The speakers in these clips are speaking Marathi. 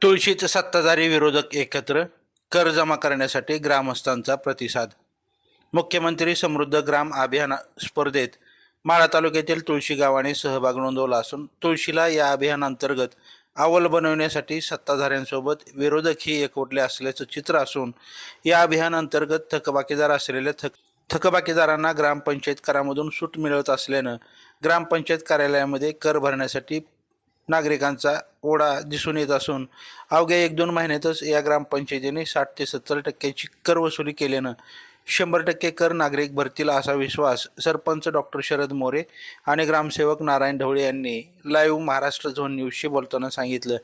तुळशीचे सत्ताधारी विरोधक एकत्र, कर जमा करण्यासाठी ग्रामस्थांचा प्रतिसाद. मुख्यमंत्री समृद्ध ग्राम अभियान स्पर्धेत माढा तालुक्यातील तुळशी गावाने सहभाग नोंदवला असून तुळशीला या अभियानांतर्गत अव्वल बनवण्यासाठी सत्ताधाऱ्यांसोबत विरोधकही एकवटले असल्याचं चित्र असून या अभियानांतर्गत थकबाकीदार असलेल्या थकबाकीदारांना ग्रामपंचायत करामधून सूट मिळत असल्यानं ग्रामपंचायत कार्यालयामध्ये कर भरण्यासाठी नागरिकांचा ओढा दिसून येत असून अवघ्या 1-2 महिन्यातच या ग्रामपंचायतीने 60 ते 70% कर वसुली केल्यानं 100% कर नागरिक भरतील असा विश्वास सरपंच डॉक्टर शरद मोरे आणि ग्रामसेवक नारायण ढवळे यांनी लाईव्ह महाराष्ट्र झोन न्यूजशी बोलताना सांगितलं.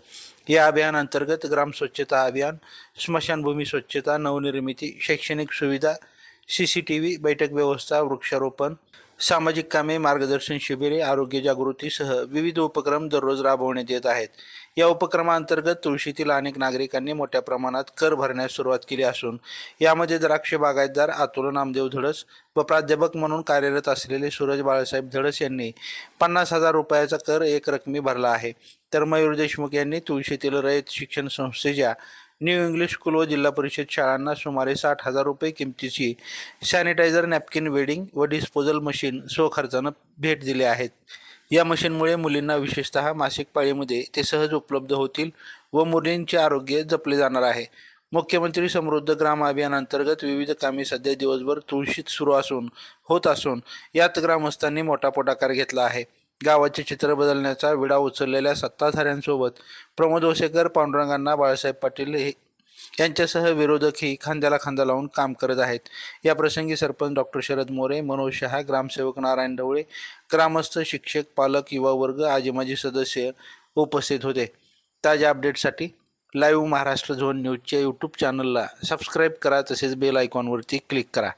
या अभियानांतर्गत ग्राम स्वच्छता अभियान, स्मशानभूमी स्वच्छता, नवनिर्मिती, शैक्षणिक सुविधा, CCTV, बैठक व्यवस्था, वृक्षारोपण, सामाजिक कामे, मार्गदर्शन शिबिरे, आरोग्य जागृतीसह विविध उपक्रम दररोज राबवण्यात येत आहेत. या उपक्रमांतर्गत तुळशीतील अनेक नागरिकांनी मोठ्या प्रमाणात कर भरण्यास सुरुवात केली असून यामध्ये द्राक्ष बागायतदार अतुल नामदेव धडस व प्राध्यापक म्हणून कार्यरत असलेले सूरज बाळासाहेब धडस यांनी 50,000 रुपयाचा कर एकरकमी भरला आहे. तर मयूर देशमुख यांनी तुळशीतील रयत शिक्षण संस्थेच्या न्यू इंग्लिश स्कूल व जिल्हा परिषद शाळांना सुमारे 60,000 रुपये किमतीची सॅनिटायझर, नॅपकिन, वेडिंग व डिस्पोजल मशीन स्वखर्चानं भेट दिले आहेत. या मशीनमुळे मुलींना विशेषतः मासिक पाळीमध्ये ते सहज उपलब्ध होतील व मुलींचे आरोग्य जपले जाणार आहे. मुख्यमंत्री समृद्ध ग्राम अभियानांतर्गत विविध कामे सध्या दिवसभर तुळशीत सुरू होत असून यात ग्रामस्थांनी मोठा पुढाकार घेतला आहे. गावाचे चित्र बदलण्याचा विडा उचललेल्या सत्ताधाऱ्यांसोबत प्रमोद वसेकर, पांडुरंग बाळासाहेब पाटील यांच्यासह विरोधकही खांद्याला खांदा लावून काम करत आहेत. या प्रसंगी सरपंच डॉक्टर शरद मोरे, मनोज शहा, ग्रामसेवक नारायण ढवळे, ग्रामस्थ, शिक्षक, पालक, युवा वर्ग, आजी माजी सदस्य उपस्थित होते. ताज्या अपडेटसाठी लाईव्ह महाराष्ट्र झोन न्यूजच्या यूट्यूब चॅनलला सबस्क्राईब करा, तसेच बेल आयकॉनवरती क्लिक करा.